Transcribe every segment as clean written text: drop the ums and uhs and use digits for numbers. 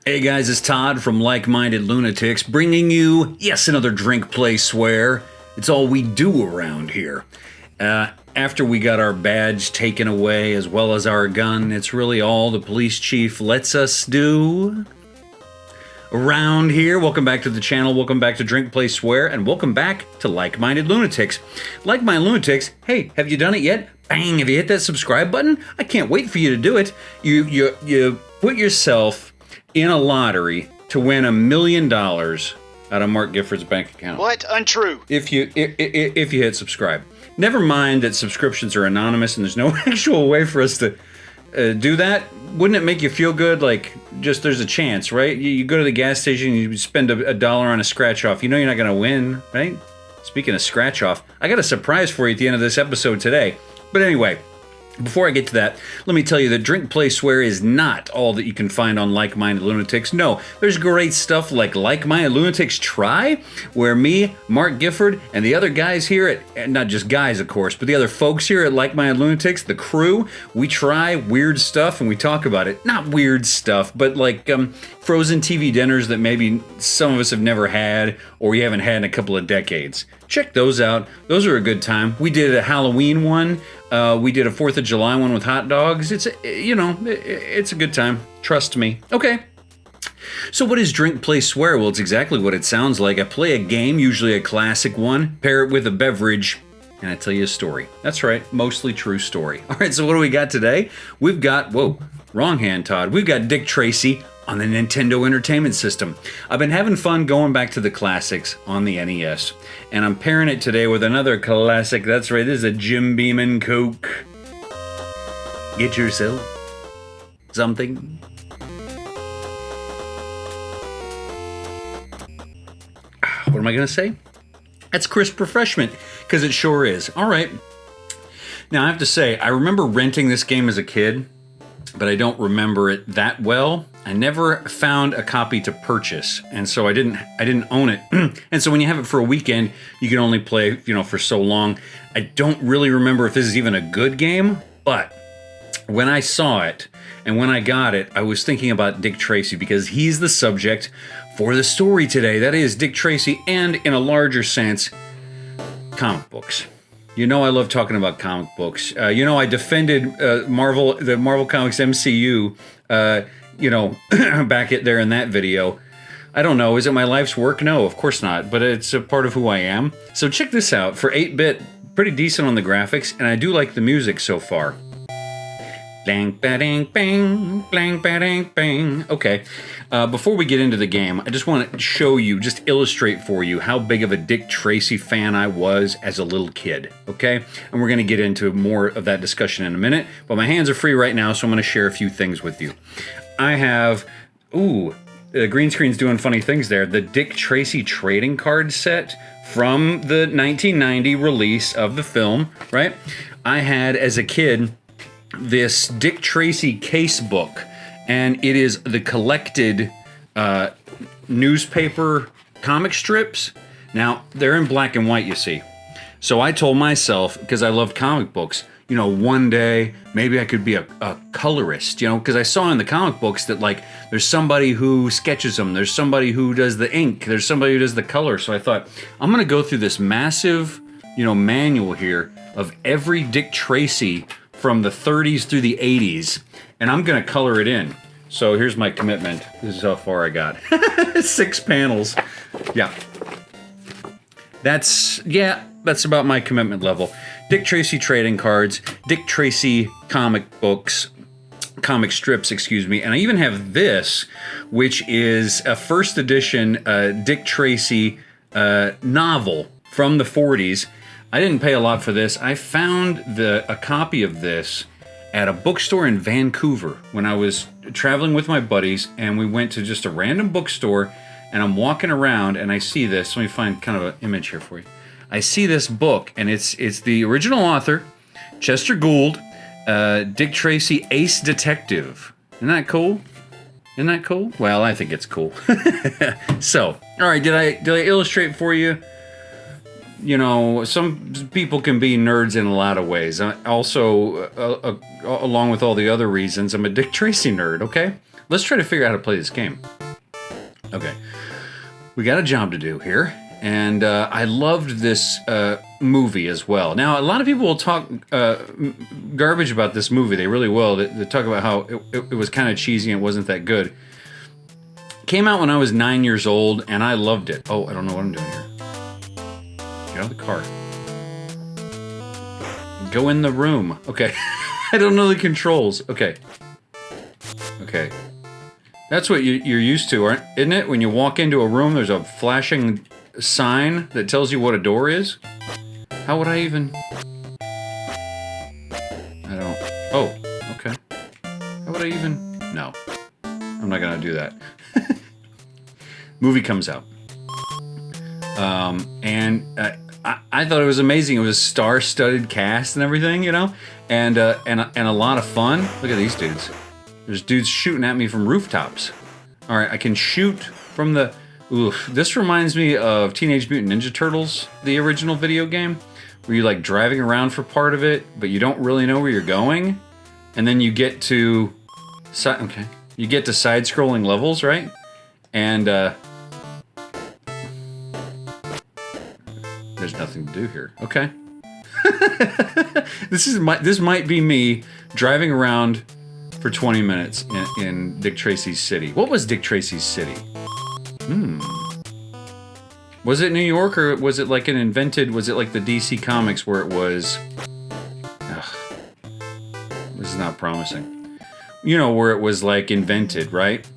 Hey guys, it's Todd from Like-Minded Lunatics, bringing you, yes, another drink, play, swear. It's all we do around here. After we got our badge taken away, as well as our gun, it's really all the police chief lets us do around here. Welcome back to the channel, welcome back to Drink, Play, Swear, and welcome back to Like-Minded Lunatics. Like-Minded Lunatics, hey, have you done it yet? Bang, have you hit that subscribe button? I can't wait for you to do it. You put yourself in a lottery to win $1 million out of Mark Gifford's bank account. What? Untrue. If you hit subscribe. Never mind that subscriptions are anonymous and there's no actual way for us to do that. Wouldn't it make you feel good? Like, just there's a chance, right? You go to the gas station, you spend a dollar on a scratch off. You know you're not going to win, right? Speaking of scratch off, I got a surprise for you at the end of this episode today. But anyway, before I get to that, let me tell you that Drink, Play, Swear is not all that you can find on Like-Minded Lunatics. No, there's great stuff like Like-Minded Lunatics Try, where me, Mark Gifford, and the other guys here at, not just guys of course, but the other folks here at Like-Minded Lunatics, the crew, we try weird stuff and we talk about it. Not weird stuff, but like frozen TV dinners that maybe some of us have never had or we haven't had in a couple of decades. Check those out. Those are a good time. We did a Halloween one. We did a 4th of July one with hot dogs. It's a good time. Trust me. Okay. So what is Drink, Play, Swear? Well, it's exactly what it sounds like. I play a game, usually a classic one, pair it with a beverage, and I tell you a story. That's right, mostly true story. All right, so what do we got today? We've got, whoa, wrong hand, Todd. We've got Dick Tracy on the Nintendo Entertainment System. I've been having fun going back to the classics on the NES, and I'm pairing it today with another classic. That's right, this is a Jim Beam and Coke. Get yourself something. What am I gonna say? That's crisp refreshment, because it sure is. All right. Now I have to say, I remember renting this game as a kid, but I don't remember it that well. I never found a copy to purchase, and so I didn't own it. And so when you have it for a weekend, you can only play, for so long. I don't really remember if this is even a good game, but when I saw it and when I got it, I was thinking about Dick Tracy because he's the subject for the story today. That is Dick Tracy, and in a larger sense, comic books. You know I love talking about comic books. I defended the Marvel Comics MCU, back there in that video. I don't know, is it my life's work? No, of course not, but it's a part of who I am. So check this out. For 8-bit, pretty decent on the graphics, and I do like the music so far. Bang, ba-ding, bang, bang, ba-ding, bang. Okay, before we get into the game, I just want to show you, just illustrate for you how big of a Dick Tracy fan I was as a little kid, okay? And we're going to get into more of that discussion in a minute, but my hands are free right now, so I'm going to share a few things with you. I have, the green screen's doing funny things there, the Dick Tracy trading card set from the 1990 release of the film, right? I had, as a kid, this Dick Tracy case book, and it is the collected newspaper comic strips. Now, they're in black and white, you see. So I told myself, because I loved comic books, one day maybe I could be a colorist, because I saw in the comic books that, like, there's somebody who sketches them, there's somebody who does the ink, there's somebody who does the color. So I thought, I'm going to go through this massive, manual here of every Dick Tracy from the 30s through the 80s, and I'm going to color it in. So here's my commitment. This is how far I got. 6 panels. Yeah. That's about my commitment level. Dick Tracy trading cards, Dick Tracy comic strips, and I even have this, which is a first edition Dick Tracy novel from the 40s. I didn't pay a lot for this. I found a copy of this at a bookstore in Vancouver when I was traveling with my buddies, and we went to just a random bookstore, and I'm walking around and I see this. Let me find kind of an image here for you. I see this book, and it's the original author, Chester Gould, Dick Tracy Ace Detective. Isn't that cool? Isn't that cool? Well, I think it's cool. So, all right, did I illustrate for you you know, some people can be nerds in a lot of ways. Also, along with all the other reasons, I'm a Dick Tracy nerd, okay? Let's try to figure out how to play this game. Okay. We got a job to do here. And I loved this movie as well. Now, a lot of people will talk garbage about this movie. They really will. They talk about how it was kind of cheesy and it wasn't that good. Came out when I was 9 years old, and I loved it. Oh, I don't know what I'm doing here. Get out of the car. Go in the room. Okay. I don't know the controls. Okay. Okay. That's what you're used to, isn't it? When you walk into a room, there's a flashing sign that tells you what a door is. How would I even... I don't... Oh, okay. How would I even... No. I'm not gonna do that. Movie comes out. And I thought it was amazing. It was a star-studded cast and everything, you know? And a lot of fun. Look at these dudes. There's dudes shooting at me from rooftops. Alright, I can shoot from the... Oof, this reminds me of Teenage Mutant Ninja Turtles, the original video game, where you're like driving around for part of it, but you don't really know where you're going, and then you get to side-scrolling levels, right? And there's nothing to do here. Okay, this might be me driving around for 20 minutes in Dick Tracy's city. What was Dick Tracy's city? Was it New York, or was it like was it like the DC Comics where it was... Ugh, this is not promising. You know, where it was like invented, right?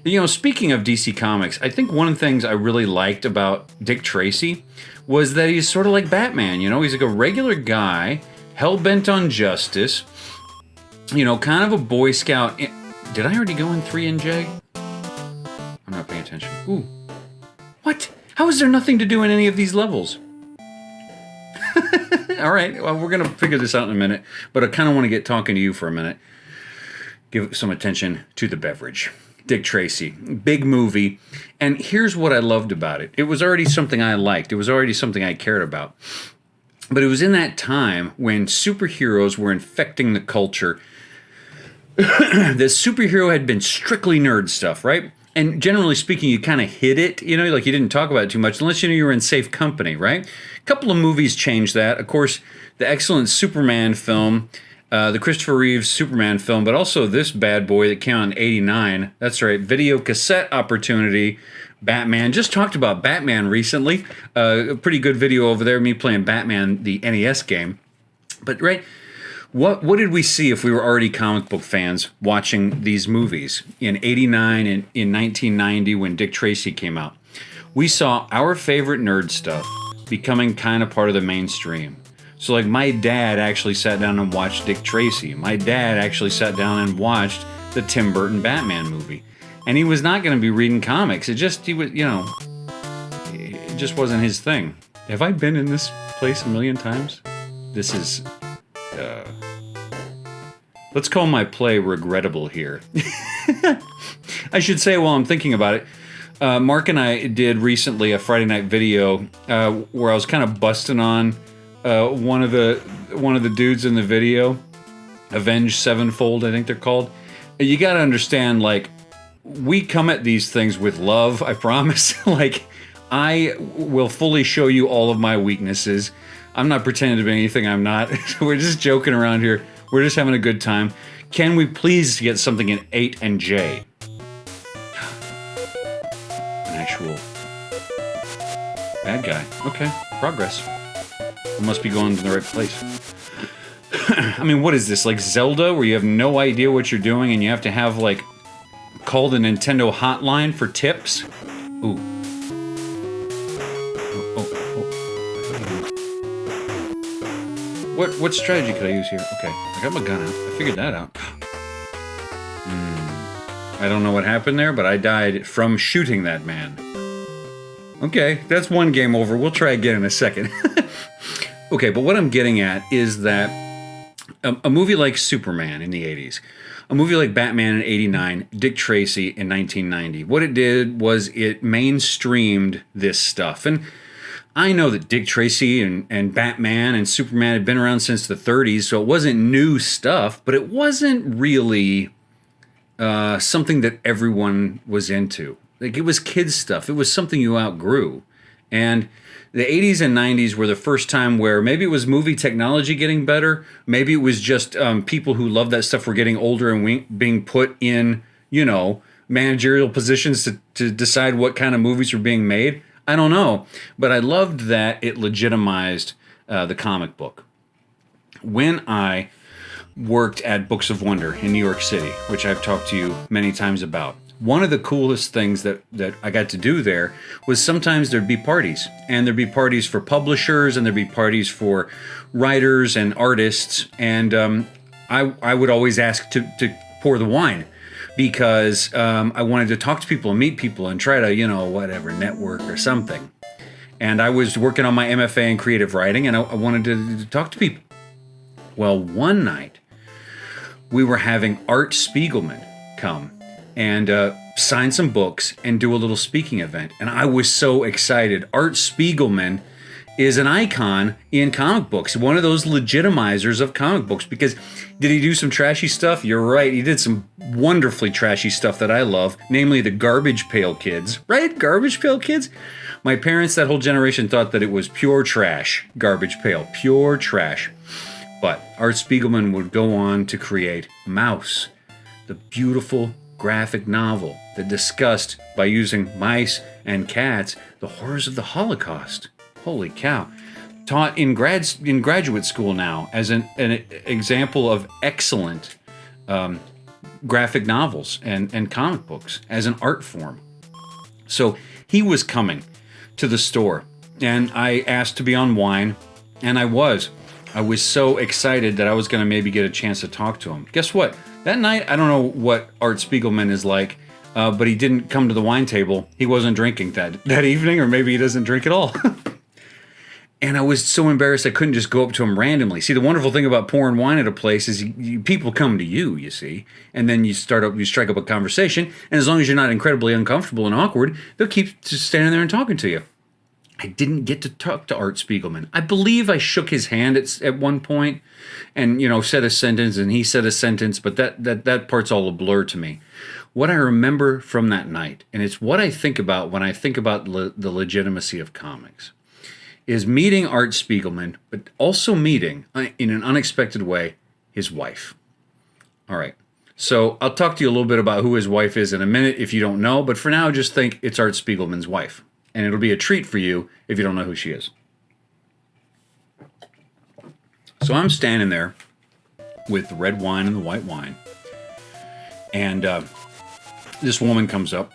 You know, speaking of DC Comics, I think one of the things I really liked about Dick Tracy was that he's sort of like Batman, you know? He's like a regular guy, hell-bent on justice, you know, kind of a Boy Scout. Did I already go in 3NJ? I'm not paying attention. Ooh. What? How is there nothing to do in any of these levels? All right, well, we're going to figure this out in a minute, but I kind of want to get talking to you for a minute. Give some attention to the beverage. Dick Tracy. Big movie. And here's what I loved about it. It was already something I liked. It was already something I cared about. But it was in that time when superheroes were infecting the culture. This superhero had been strictly nerd stuff, right? And generally speaking, you kind of hid it, you know, like you didn't talk about it too much unless you knew you were in safe company, right? A couple of movies changed that. Of course, the excellent Superman film, the Christopher Reeves Superman film, but also this bad boy that came out in '89. That's right, video cassette opportunity. Batman. Just talked about Batman recently. A pretty good video over there, me playing Batman, the NES game. But, right, what did we see if we were already comic book fans watching these movies in '89 and in 1990 when Dick Tracy came out? We saw our favorite nerd stuff becoming kind of part of the mainstream. So, like, my dad actually sat down and watched Dick Tracy. My dad actually sat down and watched the Tim Burton Batman movie. And he was not going to be reading comics. It just wasn't his thing. Have I been in this place a million times? This is... let's call my play regrettable here. I should say while I'm thinking about it, Mark and I did recently a Friday night video where I was kind of busting on one of the dudes in the video, Avenged Sevenfold, I think they're called. You got to understand, like, we come at these things with love, I promise. Like, I will fully show you all of my weaknesses. I'm not pretending to be anything I'm not. We're just joking around here. We're just having a good time. Can we please get something in 8 and J? An actual bad guy. Okay, progress. I must be going to the right place. I mean, what is this, like Zelda, where you have no idea what you're doing and you have to have, like, call the Nintendo hotline for tips? Ooh. What strategy could I use here? Okay, I got my gun out. I figured that out. I don't know what happened there, but I died from shooting that man. Okay, that's one game over. We'll try again in a second. Okay, but what I'm getting at is that a movie like Superman in the 80s, a movie like Batman in '89, Dick Tracy in 1990, what it did was it mainstreamed this stuff. And I know that Dick Tracy and Batman and Superman had been around since the 30s, so it wasn't new stuff, but it wasn't really something that everyone was into. Like, it was kids stuff. It was something you outgrew. And the 80s and 90s were the first time where maybe it was movie technology getting better. Maybe it was just people who loved that stuff were getting older and being put in, managerial positions to decide what kind of movies were being made. I don't know. But I loved that it legitimized the comic book. When I worked at Books of Wonder in New York City, which I've talked to you many times about, one of the coolest things that I got to do there was sometimes there'd be parties. And there'd be parties for publishers, and there'd be parties for writers and artists. And I would always ask to pour the wine because I wanted to talk to people and meet people and try to, network or something. And I was working on my MFA in creative writing, and I wanted to talk to people. Well, one night, we were having Art Spiegelman come and sign some books and do a little speaking event. And I was so excited. Art Spiegelman is an icon in comic books, one of those legitimizers of comic books. Because did he do some trashy stuff? You're right. He did some wonderfully trashy stuff that I love, namely the Garbage Pail Kids. Right? Garbage Pail Kids? My parents, that whole generation, thought that it was pure trash. Garbage Pail. Pure trash. But Art Spiegelman would go on to create Mouse, the beautiful graphic novel that discussed, by using mice and cats, the horrors of the Holocaust. Holy cow. Taught in graduate school now as an example of excellent graphic novels and comic books as an art form. So he was coming to the store, and I asked to be on wine, and I was. I was so excited that I was going to maybe get a chance to talk to him. Guess what? That night, I don't know what Art Spiegelman is like, but he didn't come to the wine table. He wasn't drinking that evening, or maybe he doesn't drink at all. And I was so embarrassed I couldn't just go up to him randomly. See, the wonderful thing about pouring wine at a place is people come to you, you see, and then you strike up a conversation, and as long as you're not incredibly uncomfortable and awkward, they'll keep just standing there and talking to you. I didn't get to talk to Art Spiegelman. I believe I shook his hand at one point and, said a sentence, and he said a sentence, but that part's all a blur to me. What I remember from that night, and it's what I think about when I think about the legitimacy of comics, is meeting Art Spiegelman, but also meeting, in an unexpected way, his wife. All right. So I'll talk to you a little bit about who his wife is in a minute if you don't know, but for now, just think it's Art Spiegelman's wife. And it'll be a treat for you if you don't know who she is. So I'm standing there with the red wine and the white wine. And this woman comes up,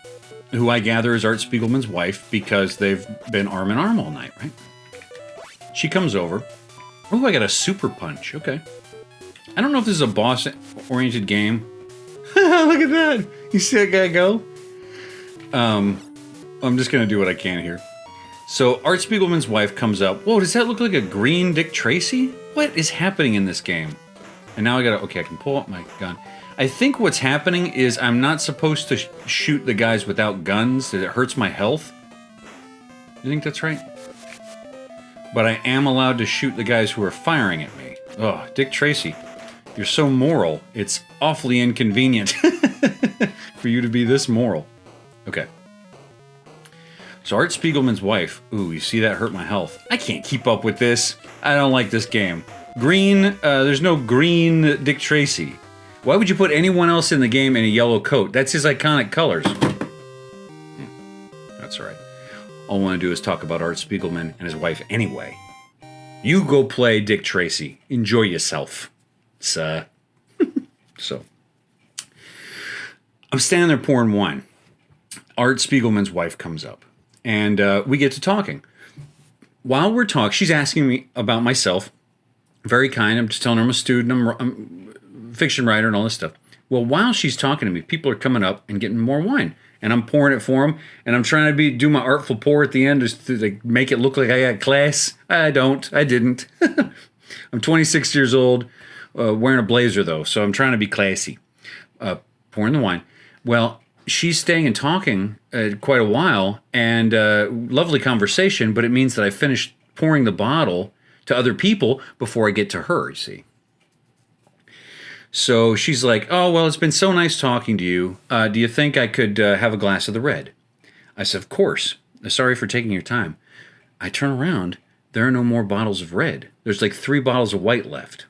who I gather is Art Spiegelman's wife, because they've been arm in arm all night, right? She comes over. Oh, I got a super punch. Okay. I don't know if this is a boss-oriented game. Look at that. You see that guy go? I'm just going to do what I can here. So Art Spiegelman's wife comes up. Whoa, does that look like a green Dick Tracy? What is happening in this game? And now I can pull up my gun. I think what's happening is I'm not supposed to shoot the guys without guns, that it hurts my health. You think that's right? But I am allowed to shoot the guys who are firing at me. Oh, Dick Tracy, you're so moral. It's awfully inconvenient for you to be this moral. Okay. So Art Spiegelman's wife. Ooh, you see that hurt my health. I can't keep up with this. I don't like this game. Green, there's no green Dick Tracy. Why would you put anyone else in the game in a yellow coat? That's his iconic colors. That's all right. All I want to do is talk about Art Spiegelman and his wife anyway. You go play Dick Tracy. Enjoy yourself. So, I'm standing there pouring wine. Art Spiegelman's wife comes up, and we get to talking. While we're talking, she's asking me about myself. Very kind. I'm just telling her I'm a student. I'm a fiction writer and all this stuff. Well, while she's talking to me, people are coming up and getting more wine. And I'm pouring it for them, and I'm trying to do my artful pour at the end just to make it look like I got class. I didn't. I'm 26 years old, wearing a blazer though, so I'm trying to be classy. Pouring the wine. Well, she's staying and talking quite a while, and lovely conversation, but it means that I finished pouring the bottle to other people before I get to her, you see. So she's like, oh, well, it's been so nice talking to you. Do you think I could have a glass of the red? I said, of course. Sorry for taking your time. I turn around. There are no more bottles of red. There's like 3 bottles of white left.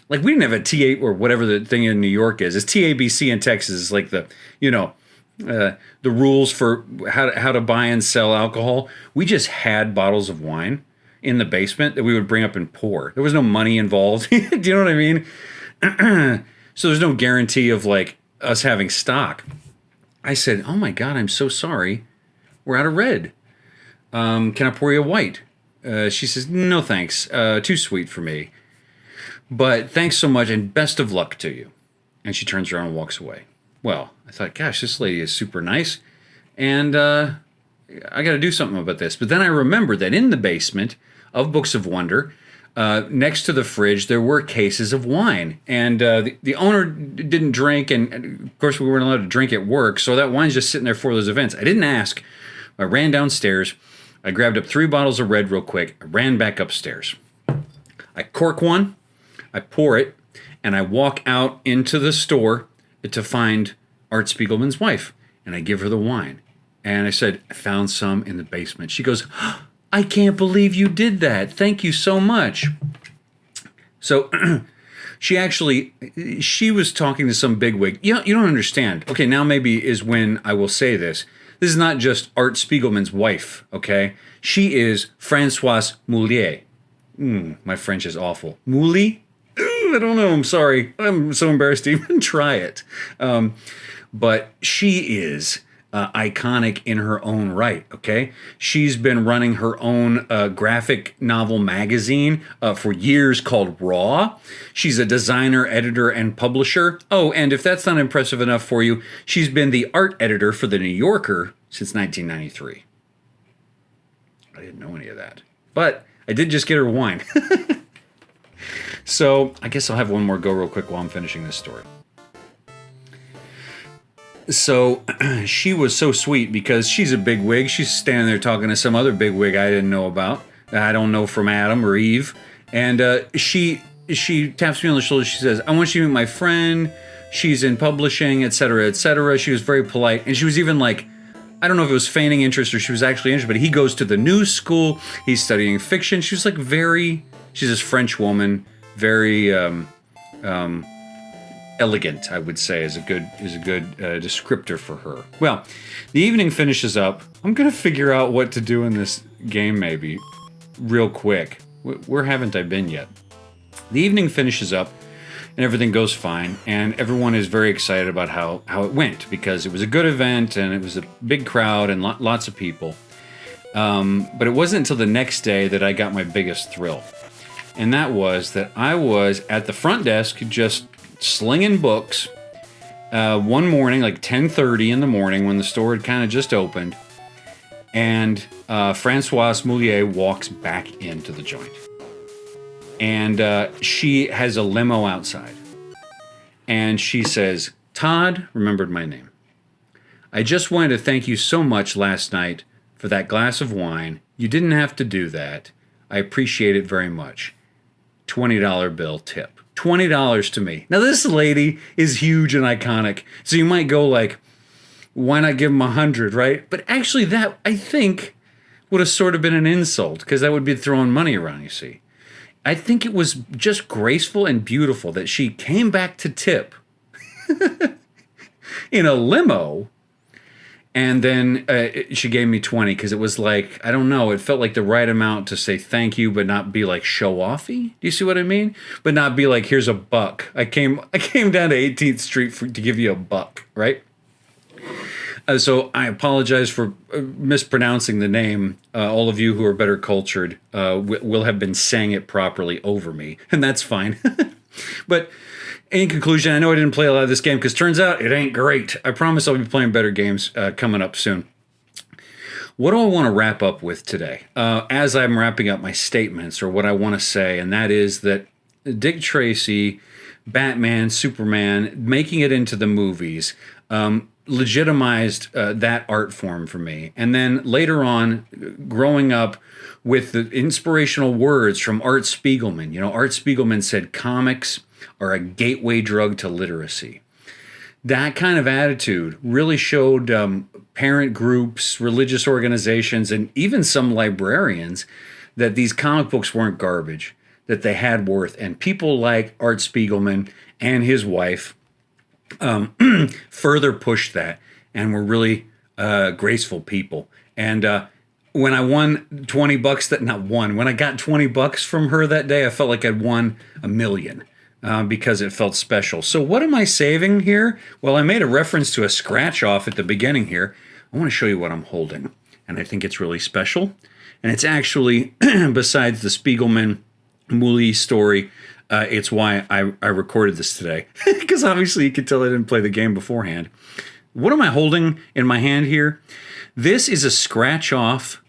Like, we didn't have a T8 or whatever the thing in New York is. It's TABC in Texas. It's like the rules for how to buy and sell alcohol. We just had bottles of wine in the basement that we would bring up and pour. There was no money involved. Do you know what I mean? So there's no guarantee of like us having stock. I said, oh my God, I'm so sorry. We're out of red. Can I pour you a white? She says, no thanks. Too sweet for me. But thanks so much and best of luck to you. And she turns around and walks away. Well, I thought, gosh, this lady is super nice. And I got to do something about this. But then I remembered that in the basement of Books of Wonder, next to the fridge, there were cases of wine. And the owner didn't drink. And of course, we weren't allowed to drink at work. So that wine's just sitting there for those events. I didn't ask. I ran downstairs. I grabbed up 3 bottles of red real quick. I ran back upstairs. I cork one. I pour it, and I walk out into the store to find Art Spiegelman's wife, and I give her the wine. And I said, I found some in the basement. She goes, I can't believe you did that. Thank you so much. So she was talking to some bigwig. You don't understand. Okay, now maybe is when I will say this. This is not just Art Spiegelman's wife, okay? She is Françoise Moulier. My French is awful. Mouly? I don't know. I'm sorry. I'm so embarrassed to even try it. But she is iconic in her own right, okay? She's been running her own graphic novel magazine for years called Raw. She's a designer, editor, and publisher. Oh, and if that's not impressive enough for you, she's been the art editor for The New Yorker since 1993. I didn't know any of that. But I did just get her wine. So I guess I'll have one more go real quick while I'm finishing this story. So she was so sweet because she's a bigwig. She's standing there talking to some other bigwig I didn't know about. I don't know from Adam or Eve. And she taps me on the shoulder. She says, I want you to meet my friend. She's in publishing, etc., etc. She was very polite. And she was even like, I don't know if it was feigning interest or she was actually interested, but he goes to the new school. He's studying fiction. She was like she's this French woman, very elegant, I would say, is a good descriptor for her. Well, the evening finishes up. I'm gonna figure out what to do in this game maybe real quick. Where haven't I been yet? The evening finishes up and everything goes fine, and everyone is very excited about how it went because it was a good event and it was a big crowd and lots of people. But it wasn't until the next day that I got my biggest thrill. And that was that I was at the front desk just slinging books one morning, like 10:30 in the morning when the store had kind of just opened. And Françoise Moulier walks back into the joint. And she has a limo outside. And she says, Todd, remembered my name. I just wanted to thank you so much last night for that glass of wine. You didn't have to do that. I appreciate it very much. $20 bill tip. $20 to me. Now this lady is huge and iconic. So you might go like, why not give him 100, right? But actually that, I think, would have sort of been an insult because that would be throwing money around, you see. I think it was just graceful and beautiful that she came back to tip in a limo. And then she gave me 20 because it was like, I don't know, it felt like the right amount to say thank you, but not be like show-offy. Do you see what I mean? But not be like, here's a buck. I came down to 18th Street to give you a buck, right? So I apologize for mispronouncing the name. All of you who are better cultured will have been saying it properly over me, and that's fine. But in conclusion, I know I didn't play a lot of this game because turns out it ain't great. I promise I'll be playing better games coming up soon. What do I want to wrap up with today? As I'm wrapping up my statements or what I want to say, and that is that Dick Tracy, Batman, Superman, making it into the movies, legitimized that art form for me. And then later on, growing up with the inspirational words from Art Spiegelman. You know, Art Spiegelman said comics are a gateway drug to literacy. That kind of attitude really showed parent groups, religious organizations, and even some librarians that these comic books weren't garbage, that they had worth. And people like Art Spiegelman and his wife further pushed that and were really graceful people. And when I won $20, when I got $20 from her that day, I felt like I'd won $1 million. Because it felt special. So what am I saving here? Well, I made a reference to a scratch off at the beginning here. I want to show you what I'm holding. And I think it's really special. And it's actually, besides the Spiegelman Mouly story, it's why I recorded this today. Because obviously you could tell I didn't play the game beforehand. What am I holding in my hand here? This is a scratch off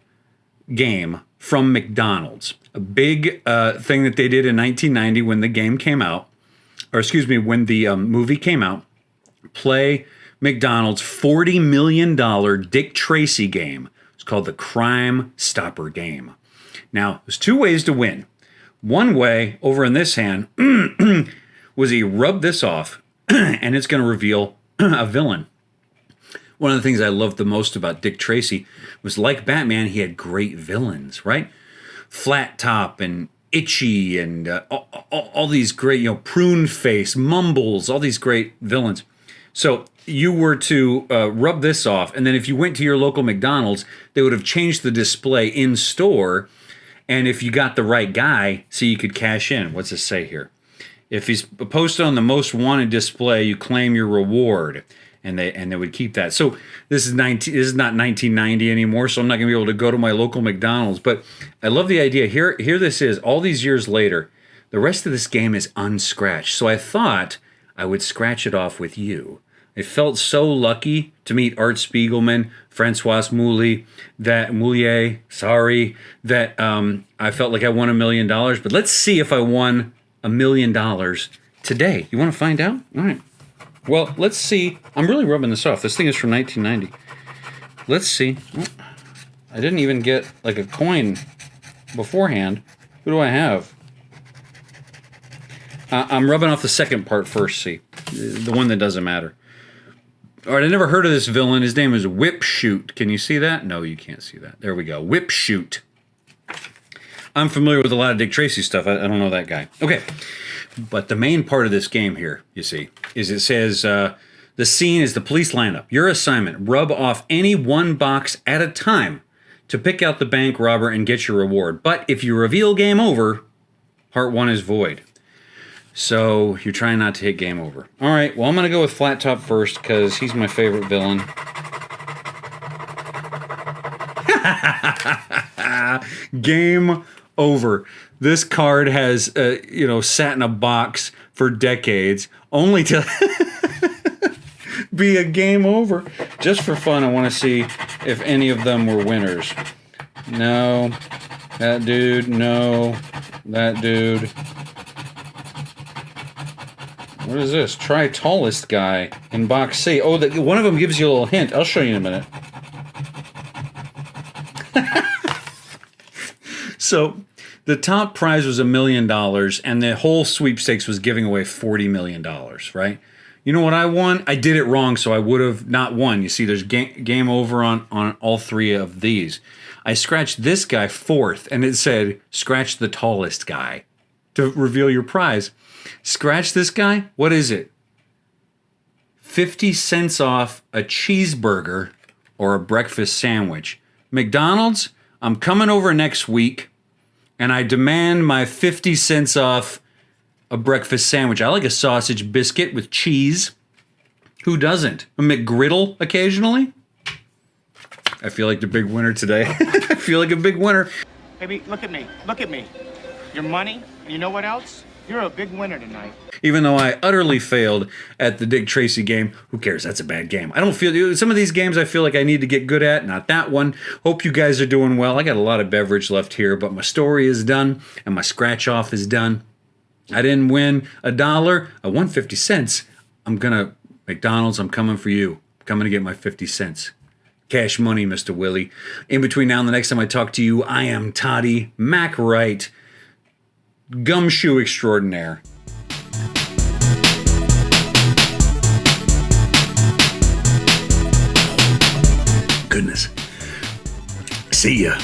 game from McDonald's. A big thing that they did in 1990 when the game came out, or excuse me, when the movie came out, play McDonald's $40 million Dick Tracy game. It's called the Crime Stopper game. Now, there's two ways to win. One way, over in this hand, was you rub this off, and it's going to reveal a villain. One of the things I loved the most about Dick Tracy was, like Batman, he had great villains, right? Flat Top and Itchy and all these great, Prune Face, Mumbles, all these great villains. So you were to rub this off, and then if you went to your local McDonald's, they would have changed the display in store, and if you got the right guy, so you could cash in. What's it say here? If he's posted on the most wanted display, you claim your reward. And they would keep that. So this is not 1990 anymore, so I'm not going to be able to go to my local McDonald's. But I love the idea. Here this is, all these years later, the rest of this game is unscratched. So I thought I would scratch it off with you. I felt so lucky to meet Art Spiegelman, Francois Mouly, that I felt like I won $1 million. But let's see if I won $1 million today. You want to find out? All right. Well, let's see. I'm really rubbing this off. This thing is from 1990. Let's see. I didn't even get like a coin beforehand. Who do I have? I'm rubbing off the second part first, see. The one that doesn't matter. All right, I never heard of this villain. His name is Whip Shoot. Can you see that? No, you can't see that. There we go. Whip Shoot. I'm familiar with a lot of Dick Tracy stuff. I don't know that guy. Okay. But the main part of this game here, you see, is it says the scene is the police lineup. Your assignment, rub off any one box at a time to pick out the bank robber and get your reward. But if you reveal game over, part one is void. So you're trying not to hit game over. All right, well, I'm going to go with Flat Top first because he's my favorite villain. Game over. This card has, sat in a box for decades, only to be a game over. Just for fun, I want to see if any of them were winners. No. That dude. No. That dude. What is this? Try tallest guy in box C. Oh, one of them gives you a little hint. I'll show you in a minute. So the top prize was $1 million, and the whole sweepstakes was giving away $40 million, right? You know what I won? I did it wrong, so I would have not won. You see, there's game over on all three of these. I scratched this guy fourth, and it said, scratch the tallest guy to reveal your prize. Scratch this guy? What is it? 50 cents off a cheeseburger or a breakfast sandwich. McDonald's, I'm coming over next week, and I demand my 50 cents off a breakfast sandwich. I like a sausage biscuit with cheese. Who doesn't? A McGriddle occasionally? I feel like the big winner today. I feel like a big winner. Baby, look at me. Look at me. Your money, and you know what else? You're a big winner tonight. Even though I utterly failed at the Dick Tracy game, who cares? That's a bad game. I don't feel... Some of these games I feel like I need to get good at, not that one. Hope you guys are doing well. I got a lot of beverage left here, but my story is done, and my scratch-off is done. I didn't win $1. I won 50 cents. McDonald's, I'm coming for you. Coming to get my 50 cents. Cash money, Mr. Willie. In between now and the next time I talk to you, I am Toddy Mac Wright, gumshoe extraordinaire. Goodness. See ya.